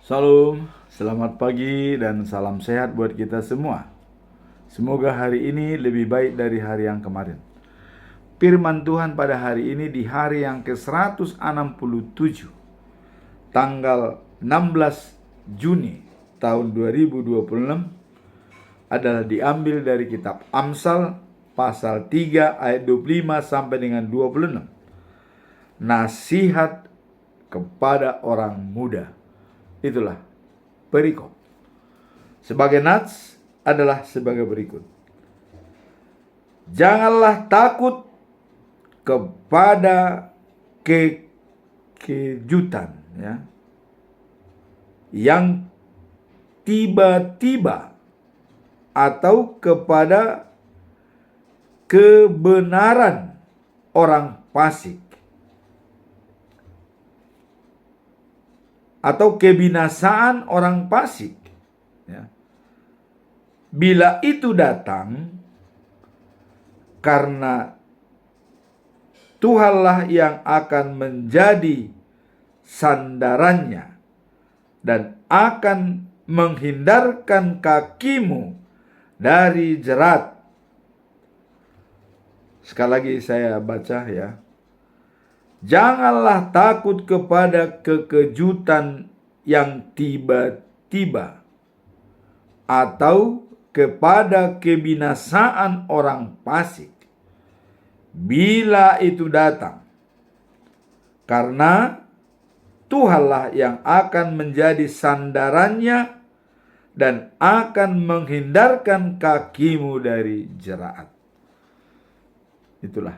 Salam, selamat pagi dan salam sehat buat kita semua. Semoga hari ini lebih baik dari hari yang kemarin. Firman Tuhan pada hari ini di hari yang ke-167, tanggal 16 Juni tahun 2026 adalah diambil dari kitab Amsal pasal 3 ayat 25 sampai dengan 26. Nasihat kepada orang muda. Itulah perikop. Sebagai nats adalah sebagai berikut. Janganlah takut kepada kejutan yang tiba-tiba atau kepada kebenaran orang fasik atau kebinasaan orang fasik. Bila itu datang, karena Tuhanlah yang akan menjadi sandarannya dan akan menghindarkan kakimu dari jerat. Sekali lagi saya baca ya. Janganlah takut kepada kekejutan yang tiba-tiba atau kepada kebinasaan orang fasik bila itu datang, karena Tuhanlah yang akan menjadi sandarannya dan akan menghindarkan kakimu dari jerat. Itulah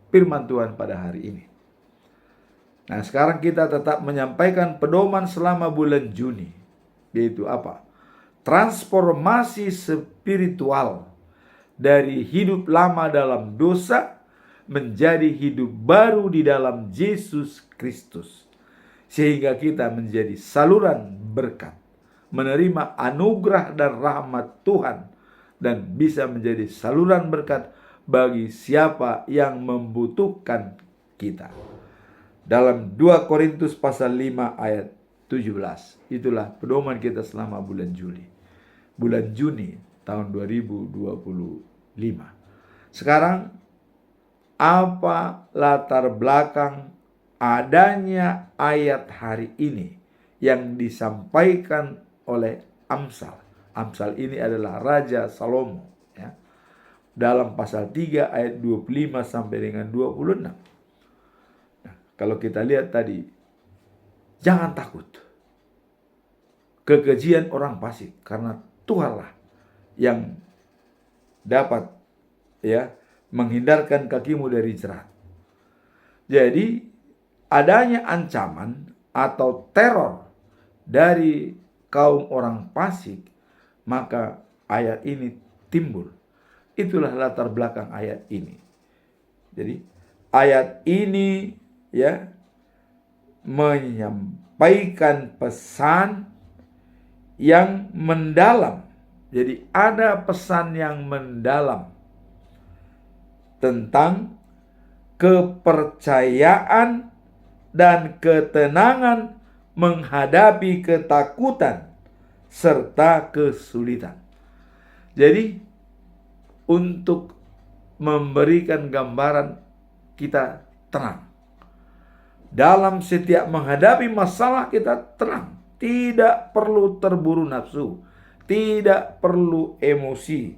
firman Tuhan pada hari ini. Nah, sekarang kita tetap menyampaikan pedoman selama bulan Juni, yaitu apa? Transformasi spiritual dari hidup lama dalam dosa menjadi hidup baru di dalam Yesus Kristus, sehingga kita menjadi saluran berkat, menerima anugerah dan rahmat Tuhan, dan bisa menjadi saluran berkat bagi siapa yang membutuhkan kita. Dalam 2 Korintus pasal 5 ayat 17. Itulah pedoman kita selama bulan Juni tahun 2025. Sekarang, apa latar belakang adanya ayat hari ini yang disampaikan oleh Amsal? Amsal ini adalah Raja Salomo ya. Dalam pasal 3 ayat 25 sampai dengan 26. Nah, kalau kita lihat tadi, jangan takut kekejian orang fasik, karena Tuhanlah yang dapat menghindarkan kakimu dari jerat. Jadi adanya ancaman atau teror dari kaum orang fasik, maka ayat ini timbul. Itulah latar belakang ayat ini. Jadi ayat ini menyampaikan pesan yang mendalam. Jadi ada pesan yang mendalam tentang kepercayaan dan ketenangan menghadapi ketakutan serta kesulitan. Jadi untuk memberikan gambaran kita tenang. Dalam setiap menghadapi masalah kita tenang. Tidak perlu terburu nafsu, tidak perlu emosi,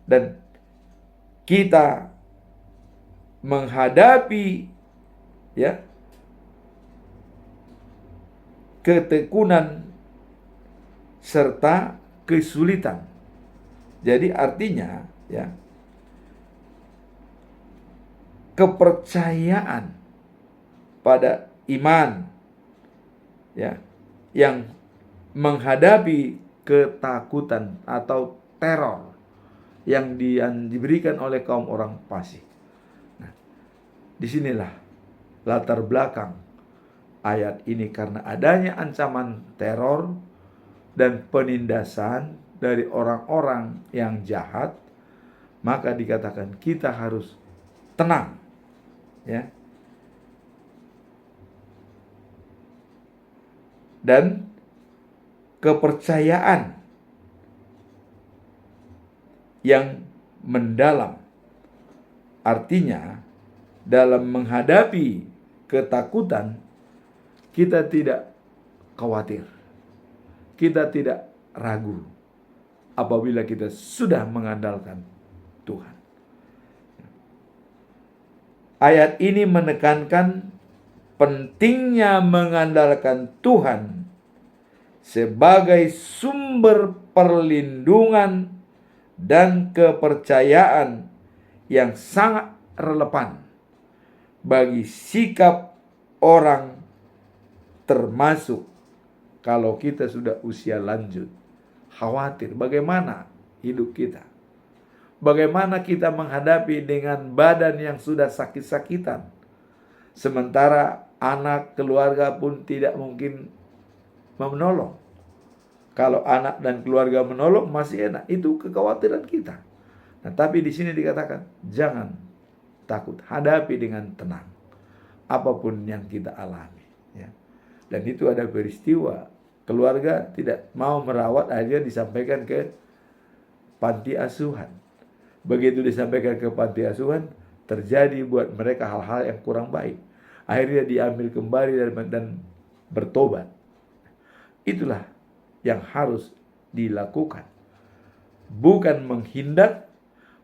dan kita menghadapi ketekunan serta kesulitan. Jadi artinya kepercayaan pada iman yang menghadapi ketakutan atau teror yang diberikan oleh kaum orang fasik. Nah, disinilah latar belakang ayat ini, karena adanya ancaman teror dan penindasan dari orang-orang yang jahat, maka dikatakan kita harus tenang dan kepercayaan yang mendalam. Artinya, dalam menghadapi ketakutan, kita tidak khawatir, kita tidak ragu apabila kita sudah mengandalkan Tuhan. Ayat ini menekankan pentingnya mengandalkan Tuhan sebagai sumber perlindungan dan kepercayaan yang sangat relevan bagi sikap orang, termasuk kalau kita sudah usia lanjut. Khawatir bagaimana hidup kita, bagaimana kita menghadapi dengan badan yang sudah sakit-sakitan, sementara anak keluarga pun tidak mungkin menolong. Kalau anak dan keluarga menolong masih enak, itu kekhawatiran kita. Nah, tapi di sini dikatakan jangan takut, hadapi dengan tenang apapun yang kita alami. Ya. Dan itu ada peristiwa keluarga tidak mau merawat, akhirnya disampaikan ke panti asuhan. Begitu disampaikan ke panti asuhan, terjadi buat mereka hal-hal yang kurang baik. Akhirnya diambil kembali dan bertobat. Itulah yang harus dilakukan. Bukan menghindar,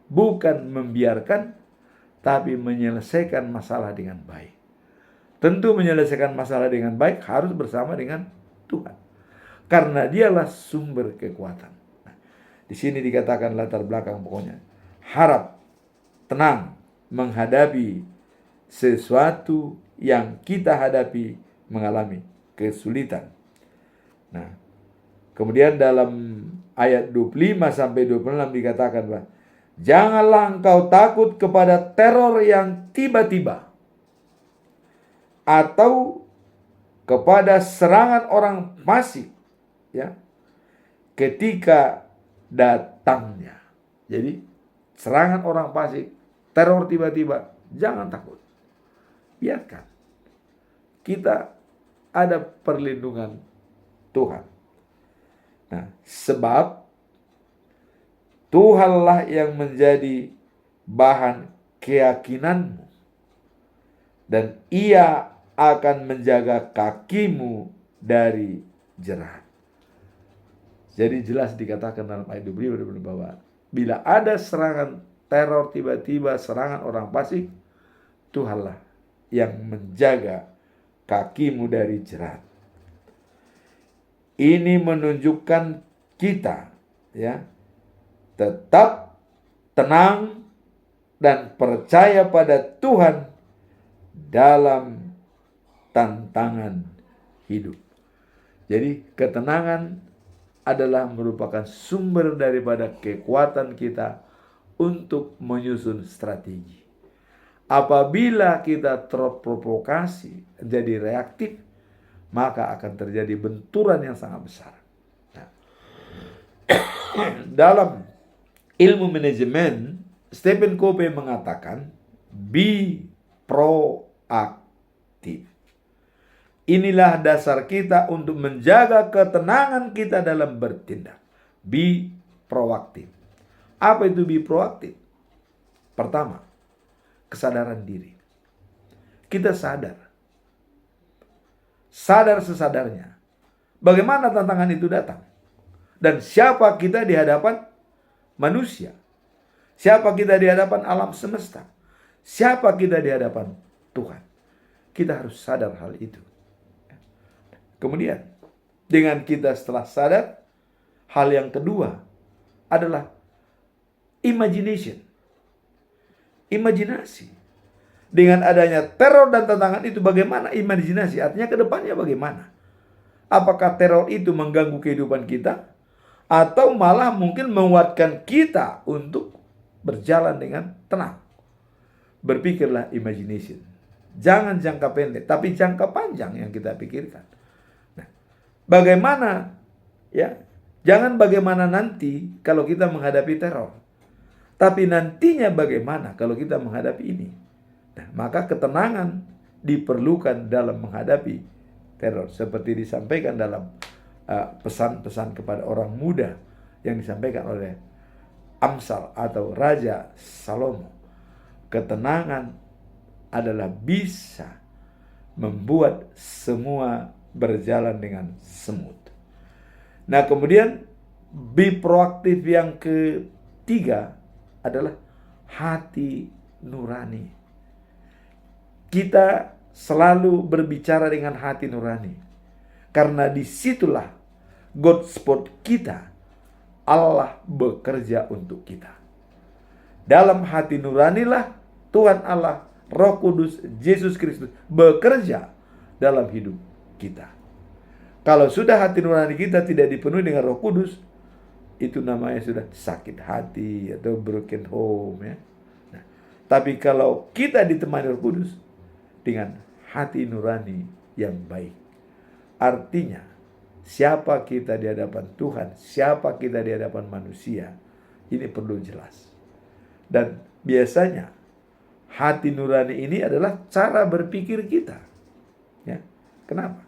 bukan membiarkan, tapi menyelesaikan masalah dengan baik. Tentu menyelesaikan masalah dengan baik harus bersama dengan Tuhan, karena dialah sumber kekuatan. Nah, di sini dikatakan latar belakang pokoknya, harap tenang menghadapi sesuatu yang kita hadapi, mengalami kesulitan. Nah, kemudian dalam ayat 25 sampai 26 dikatakan bahwa janganlah engkau takut kepada teror yang tiba-tiba atau kepada serangan orang fasik, ya, ketika datangnya. Jadi serangan orang fasik, teror tiba-tiba, jangan takut. Biarkan. Kita ada perlindungan Tuhan. Nah, sebab Tuhanlah yang menjadi bahan keyakinanmu, dan Ia akan menjaga kakimu dari jerat. Jadi jelas dikatakan dalam ayat 25 bahwa bila ada serangan teror tiba-tiba, serangan orang fasik, Tuhanlah yang menjaga kakimu dari jerat. Ini menunjukkan kita, ya, tetap tenang dan percaya pada Tuhan dalam tantangan hidup. Jadi ketenangan adalah merupakan sumber daripada kekuatan kita untuk menyusun strategi. Apabila kita terprovokasi, jadi reaktif, maka akan terjadi benturan yang sangat besar. Nah, dalam ilmu manajemen, Stephen Covey mengatakan, be proaktif. Inilah dasar kita untuk menjaga ketenangan kita dalam bertindak. Be proaktif. Apa itu be proaktif? Pertama, kesadaran diri. Kita sadar sesadarnya bagaimana tantangan itu datang, dan siapa kita di hadapan manusia, siapa kita di hadapan alam semesta, siapa kita di hadapan Tuhan. Kita harus sadar hal itu. Kemudian dengan kita setelah sadar, hal yang kedua adalah imajinasi. Dengan adanya teror dan tantangan itu, bagaimana imajinasi? Artinya ke depannya bagaimana? Apakah teror itu mengganggu kehidupan kita, atau malah mungkin menguatkan kita untuk berjalan dengan tenang? Berpikirlah imagination. Jangan jangka pendek, tapi jangka panjang yang kita pikirkan. Nah, bagaimana, ya? Jangan bagaimana nanti kalau kita menghadapi teror, tapi nantinya bagaimana kalau kita menghadapi ini. Nah, maka ketenangan diperlukan dalam menghadapi teror, seperti disampaikan dalam pesan-pesan kepada orang muda yang disampaikan oleh Amsal atau Raja Salomo. Ketenangan adalah bisa membuat semua berjalan dengan semut. Nah, kemudian be proaktif yang ketiga adalah hati nurani. Kita selalu berbicara dengan hati nurani, karena disitulah God spot kita, Allah bekerja untuk kita. Dalam hati nuranilah Tuhan Allah, Roh Kudus, Yesus Kristus bekerja dalam hidup kita. Kalau sudah hati nurani kita tidak dipenuhi dengan Roh Kudus, itu namanya sudah sakit hati atau broken home, ya. Nah, tapi kalau kita ditemani Roh Kudus dengan hati nurani yang baik, artinya siapa kita di hadapan Tuhan, siapa kita di hadapan manusia, ini perlu jelas. Dan biasanya hati nurani ini adalah cara berpikir kita, ya. Kenapa?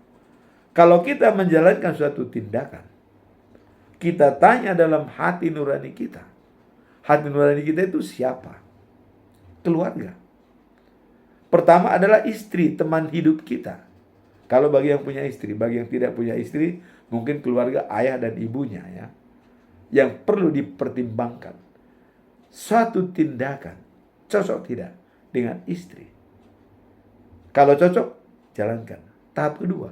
Kalau kita menjalankan suatu tindakan, kita tanya dalam hati nurani kita. Hati nurani kita itu siapa? Keluarga. Pertama adalah istri, teman hidup kita. Kalau bagi yang punya istri, bagi yang tidak punya istri, mungkin keluarga ayah dan ibunya, ya, yang perlu dipertimbangkan. Suatu tindakan cocok tidak dengan istri? Kalau cocok, jalankan. Tahap kedua,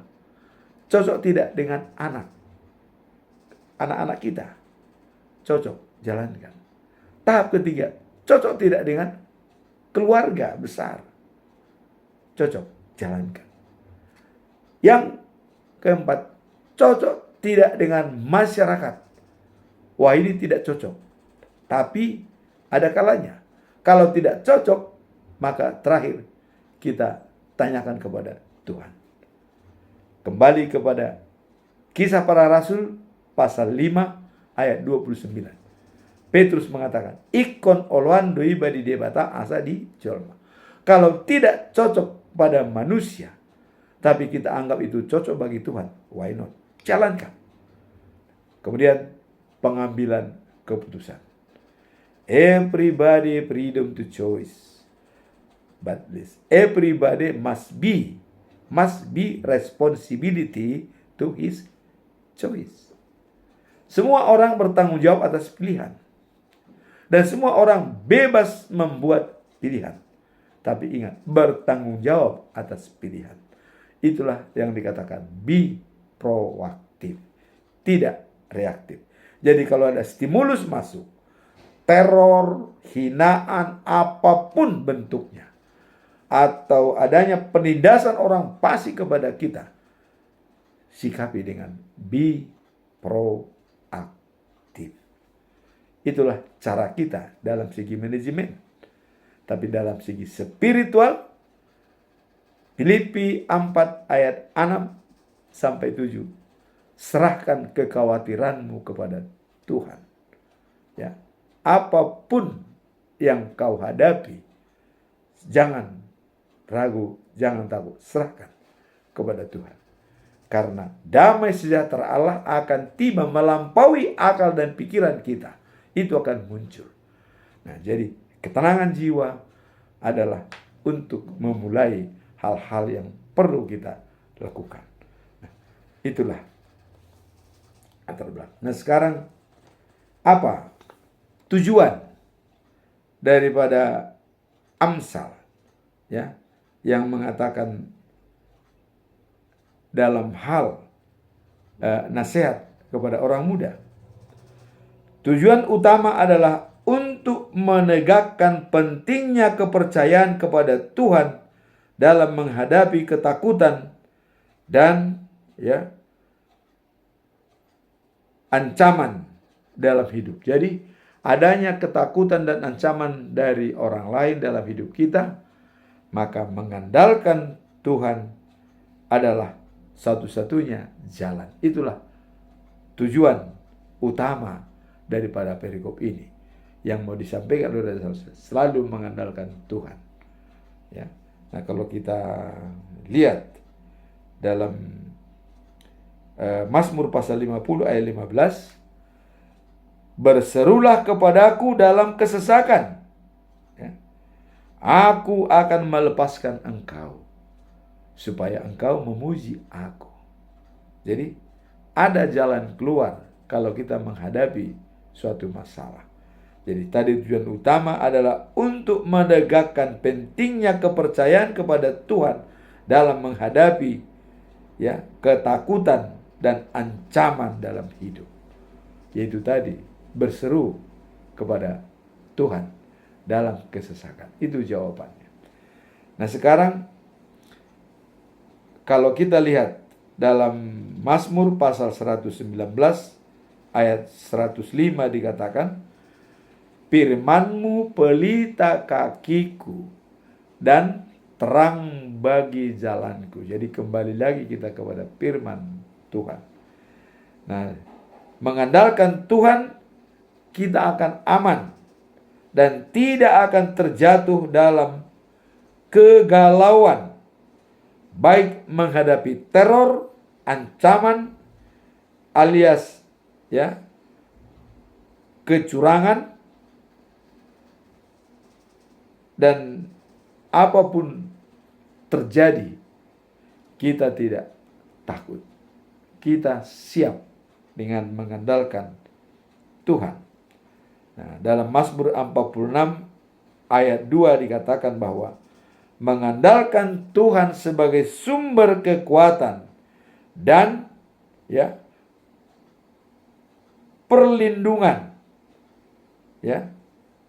cocok tidak dengan anak-anak kita? Cocok, jalankan. Tahap ketiga, cocok tidak dengan keluarga besar? Cocok, jalankan. Yang keempat, cocok tidak dengan masyarakat? Wah, ini tidak cocok. Tapi ada kalanya, kalau tidak cocok, maka terakhir kita tanyakan kepada Tuhan. Kembali kepada Kisah Para Rasul pasal 5 ayat 29. Petrus mengatakan, ikon oloan doi badi debata asa di jolma. Kalau tidak cocok pada manusia, tapi kita anggap itu cocok bagi Tuhan, why not? Jalankan. Kemudian pengambilan keputusan. Everybody freedom to choice, but this everybody must be responsibility to his choice. Semua orang bertanggung jawab atas pilihan, dan semua orang bebas membuat pilihan. Tapi ingat, bertanggung jawab atas pilihan. Itulah yang dikatakan be proaktif, tidak reaktif. Jadi kalau ada stimulus masuk, teror, hinaan, apapun bentuknya, atau adanya penindasan orang fasik kepada kita, sikapi dengan be proaktif. Itulah cara kita dalam segi manajemen. Tapi dalam segi spiritual, Filipi 4 ayat 6-7, serahkan kekhawatiranmu kepada Tuhan. Ya, apapun yang kau hadapi, jangan ragu, jangan takut, serahkan kepada Tuhan. Karena damai sejahtera Allah akan tiba melampaui akal dan pikiran kita. Itu akan muncul. Nah, jadi ketenangan jiwa adalah untuk memulai hal-hal yang perlu kita lakukan. Nah, itulah latar belakang. Nah, sekarang apa tujuan daripada Amsal, ya, yang mengatakan dalam hal nasihat kepada orang muda? Tujuan utama adalah untuk menegakkan pentingnya kepercayaan kepada Tuhan dalam menghadapi ketakutan dan, ya, ancaman dalam hidup. Jadi adanya ketakutan dan ancaman dari orang lain dalam hidup kita, maka mengandalkan Tuhan adalah satu-satunya jalan. Itulah tujuan utama daripada perikop ini yang mau disampaikan oleh Rasul, selalu mengandalkan Tuhan. Ya. Nah, kalau kita lihat dalam Mazmur pasal 50 ayat 15, berserulah kepadaku dalam kesesakan, ya. Aku akan melepaskan engkau, supaya engkau memuji aku. Jadi ada jalan keluar kalau kita menghadapi suatu masalah. Jadi tadi tujuan utama adalah untuk menegakkan pentingnya kepercayaan kepada Tuhan dalam menghadapi ketakutan dan ancaman dalam hidup. Yaitu tadi berseru kepada Tuhan dalam kesesakan. Itu jawabannya. Nah, sekarang kalau kita lihat dalam Mazmur pasal 119 ayat 105 dikatakan, firman-Mu pelita kakiku dan terang bagi jalanku. Jadi kembali lagi kita kepada firman Tuhan. Nah, mengandalkan Tuhan, kita akan aman dan tidak akan terjatuh dalam kegalauan, baik menghadapi teror, ancaman, alias kecurangan, dan apapun terjadi, kita tidak takut. Kita siap dengan mengandalkan Tuhan. Nah, dalam Mazmur 46 ayat 2 dikatakan bahwa mengandalkan Tuhan sebagai sumber kekuatan dan perlindungan,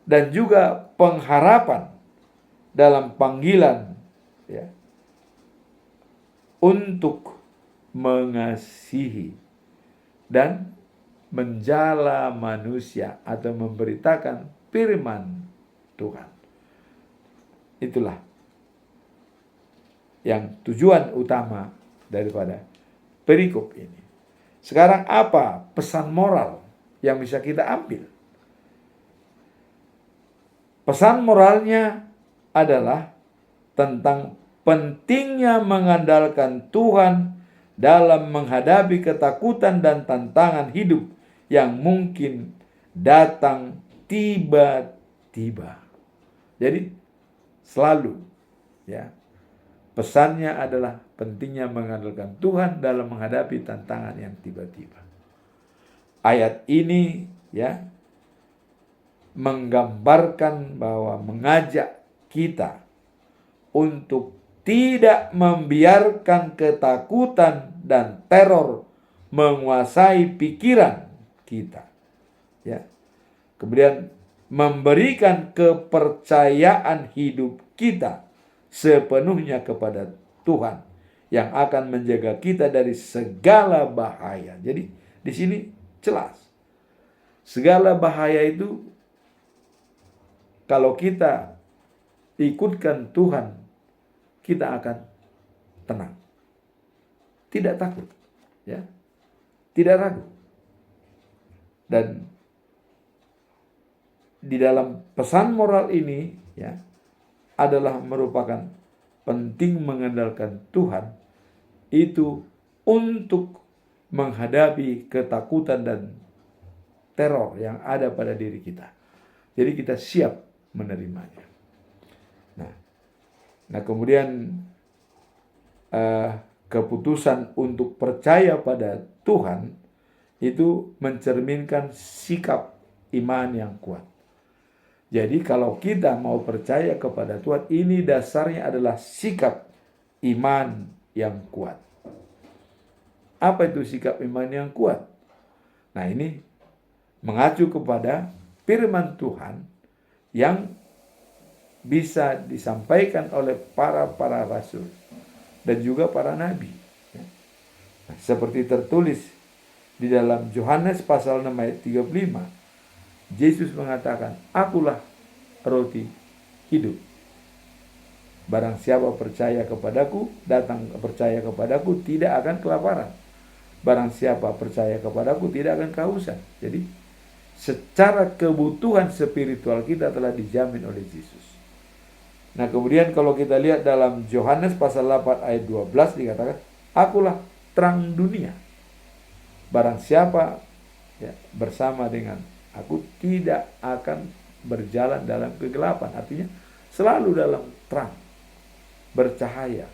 dan juga pengharapan dalam panggilan untuk mengasihi dan menjala manusia atau memberitakan firman Tuhan. Itulah yang tujuan utama daripada perikop ini. Sekarang apa pesan moral yang bisa kita ambil? Pesan moralnya adalah tentang pentingnya mengandalkan Tuhan dalam menghadapi ketakutan dan tantangan hidup yang mungkin datang tiba-tiba. Jadi selalu pesannya adalah pentingnya mengandalkan Tuhan dalam menghadapi tantangan yang tiba-tiba. Ayat ini menggambarkan bahwa mengajak kita untuk tidak membiarkan ketakutan dan teror menguasai pikiran kita. Kemudian memberikan kepercayaan hidup kita sepenuhnya kepada Tuhan yang akan menjaga kita dari segala bahaya. Jadi di sini jelas, segala bahaya itu kalau kita ikutkan Tuhan, kita akan tenang, tidak takut, tidak ragu. Dan di dalam pesan moral ini adalah merupakan penting mengandalkan Tuhan itu untuk menghadapi ketakutan dan teror yang ada pada diri kita. Jadi kita siap menerimanya. Nah kemudian keputusan untuk percaya pada Tuhan itu mencerminkan sikap iman yang kuat. Jadi kalau kita mau percaya kepada Tuhan, ini dasarnya adalah sikap iman yang kuat. Apa itu sikap iman yang kuat? Nah ini mengacu kepada firman Tuhan yang bisa disampaikan oleh para rasul dan juga para nabi. Nah, seperti tertulis di dalam Yohanes pasal 6 ayat 35. Yesus mengatakan, akulah roti hidup. Barang siapa percaya kepadaku, datang percaya kepadaku, tidak akan kelaparan. Barang siapa percaya kepadaku, tidak akan kehausan. Jadi, secara kebutuhan spiritual kita telah dijamin oleh Yesus. Nah kemudian kalau kita lihat dalam Yohanes pasal 8 ayat 12 dikatakan, akulah terang dunia. Barang siapa ya, bersama dengan aku tidak akan berjalan dalam kegelapan. Artinya selalu dalam terang, bercahaya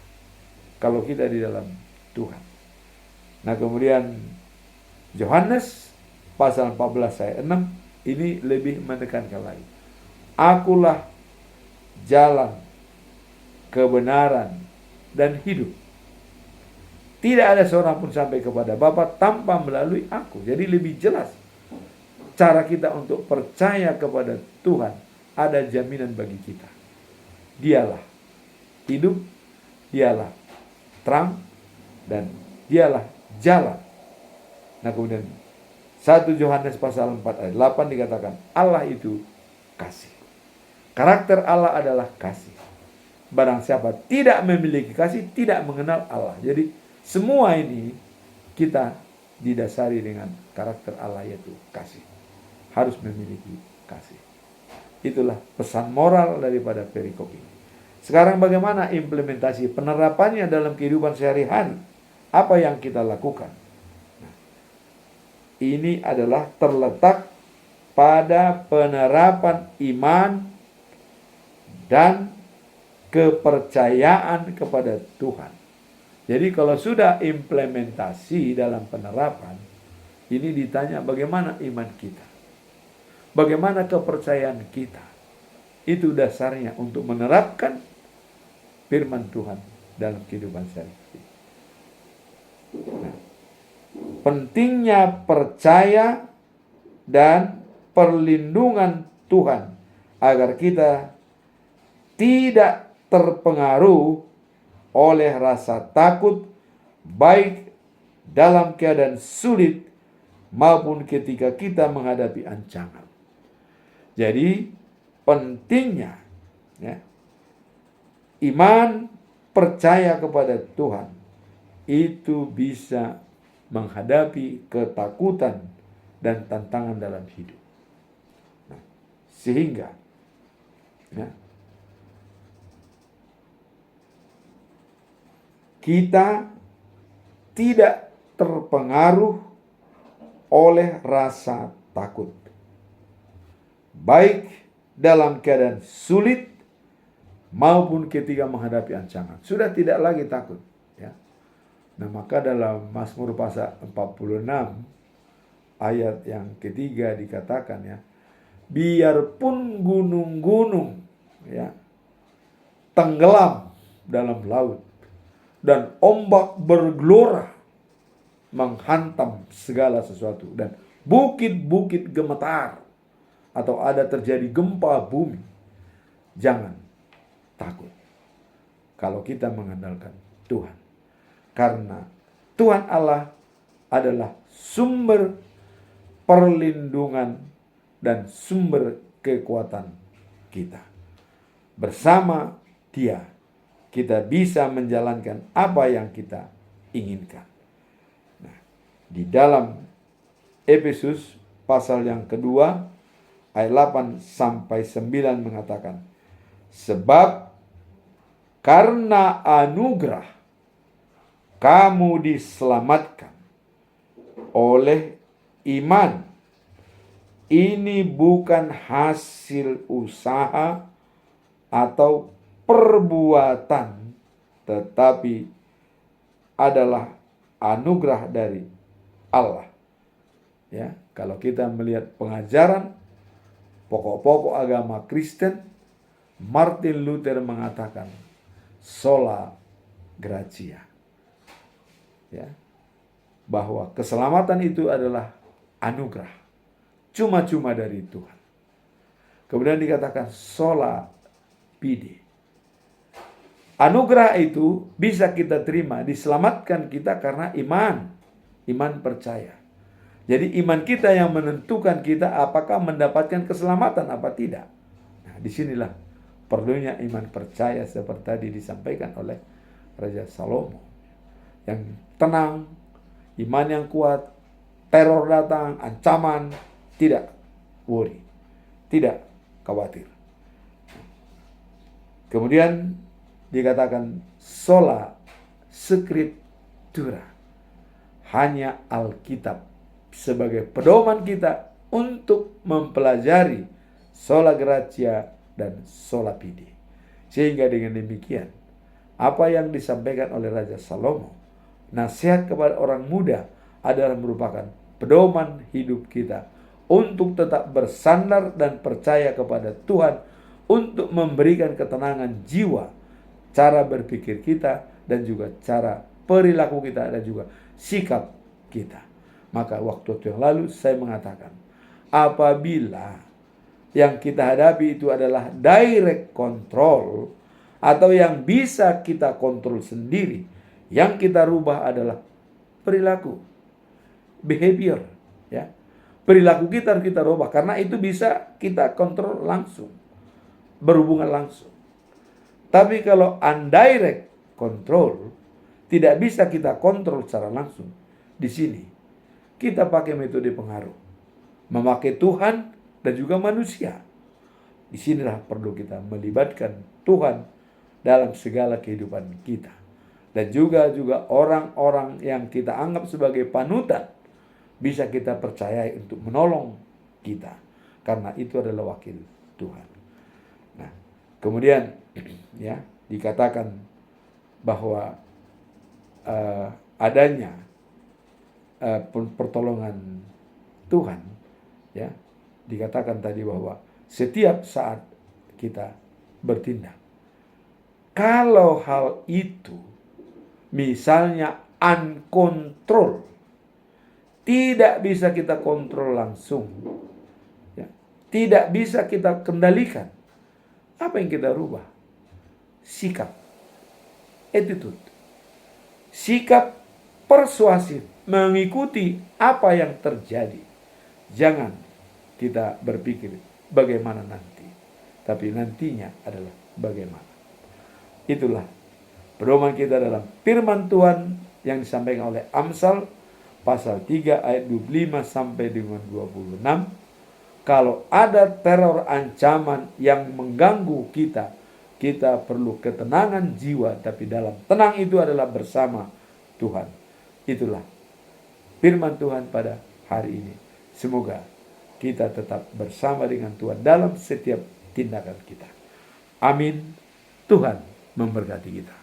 kalau kita di dalam Tuhan. Nah kemudian Yohanes pasal 14 ayat 6 ini lebih menekankan lagi. Akulah jalan, kebenaran, dan hidup. Tidak ada seorang pun sampai kepada Bapa tanpa melalui aku. Jadi lebih jelas cara kita untuk percaya kepada Tuhan, ada jaminan bagi kita. Dialah hidup, dialah terang, dan dialah jalan. Nah kemudian 1 Yohanes pasal 4 ayat 8 dikatakan Allah itu kasih. Karakter Allah adalah kasih. Barang siapa tidak memiliki kasih, tidak mengenal Allah. Jadi semua ini kita didasari dengan karakter Allah, yaitu kasih. Harus memiliki kasih. Itulah pesan moral daripada perikop ini. Sekarang bagaimana implementasi penerapannya dalam kehidupan sehari-hari? Apa yang kita lakukan? Nah, ini adalah terletak pada penerapan iman dan kepercayaan kepada Tuhan. Jadi kalau sudah implementasi dalam penerapan, ini ditanya bagaimana iman kita, bagaimana kepercayaan kita. Itu dasarnya untuk menerapkan firman Tuhan dalam kehidupan sehari-hari. Nah, pentingnya percaya dan perlindungan Tuhan agar kita tidak terpengaruh oleh rasa takut, baik dalam keadaan sulit maupun ketika kita menghadapi ancaman. Jadi pentingnya ya, iman, percaya kepada Tuhan itu bisa menghadapi ketakutan dan tantangan dalam hidup. Nah, sehingga ya, kita tidak terpengaruh oleh rasa takut, baik dalam keadaan sulit maupun ketika menghadapi ancaman. Sudah tidak lagi takut. Ya. Nah maka dalam Mazmur pasal 46 ayat yang ketiga dikatakan ya, biarpun gunung-gunung ya tenggelam dalam laut dan ombak bergelora menghantam segala sesuatu dan bukit-bukit gemetar atau ada terjadi gempa bumi, jangan takut kalau kita mengandalkan Tuhan, karena Tuhan Allah adalah sumber perlindungan dan sumber kekuatan kita. Bersama Dia kita bisa menjalankan apa yang kita inginkan. Nah, di dalam Efesus pasal yang kedua ayat 8 sampai 9 mengatakan, sebab karena anugerah kamu diselamatkan oleh iman. Ini bukan hasil usaha atau perbuatan, tetapi adalah anugerah dari Allah. Ya, kalau kita melihat pengajaran pokok-pokok agama Kristen, Martin Luther mengatakan sola gratia. Ya, bahwa keselamatan itu adalah anugerah, cuma-cuma dari Tuhan. Kemudian dikatakan sola fide. Anugerah itu bisa kita terima, diselamatkan kita karena iman percaya. Jadi iman kita yang menentukan kita apakah mendapatkan keselamatan apa tidak. Nah, disinilah perlunya iman percaya seperti tadi disampaikan oleh Raja Salomo. Yang tenang, iman yang kuat, teror datang, ancaman, tidak worry, tidak khawatir. Kemudian dikatakan sola scriptura, hanya Alkitab sebagai pedoman kita untuk mempelajari sola gratia dan sola fide. Sehingga dengan demikian, apa yang disampaikan oleh Raja Salomo, nasihat kepada orang muda, adalah merupakan pedoman hidup kita untuk tetap bersandar dan percaya kepada Tuhan, untuk memberikan ketenangan jiwa, cara berpikir kita, dan juga cara perilaku kita, dan juga sikap kita. Maka waktu yang lalu saya mengatakan, apabila yang kita hadapi itu adalah direct control, atau yang bisa kita kontrol sendiri, yang kita rubah adalah perilaku, behavior, ya. Perilaku kita harus kita rubah, karena itu bisa kita kontrol langsung, berhubungan langsung. Tapi kalau indirect control, tidak bisa kita kontrol secara langsung. Di sini kita pakai metode pengaruh, memakai Tuhan dan juga manusia. Disinilah perlu kita melibatkan Tuhan dalam segala kehidupan kita. Dan juga orang-orang yang kita anggap sebagai panutan bisa kita percayai untuk menolong kita, karena itu adalah wakil Tuhan. Nah, kemudian ya dikatakan bahwa adanya pertolongan Tuhan, ya, dikatakan tadi bahwa setiap saat kita bertindak. Kalau hal itu misalnya uncontrol, tidak bisa kita kontrol langsung, ya, tidak bisa kita kendalikan, apa yang kita rubah? Sikap, attitude, sikap persuasif, mengikuti apa yang terjadi. Jangan kita berpikir bagaimana nanti, tapi nantinya adalah bagaimana. Itulah pedoman kita dalam firman Tuhan yang disampaikan oleh Amsal pasal 3 ayat 25 sampai dengan 26. Kalau ada teror ancaman yang mengganggu kita, kita perlu ketenangan jiwa, tapi dalam tenang itu adalah bersama Tuhan. Itulah firman Tuhan pada hari ini. Semoga kita tetap bersama dengan Tuhan dalam setiap tindakan kita. Amin. Tuhan memberkati kita.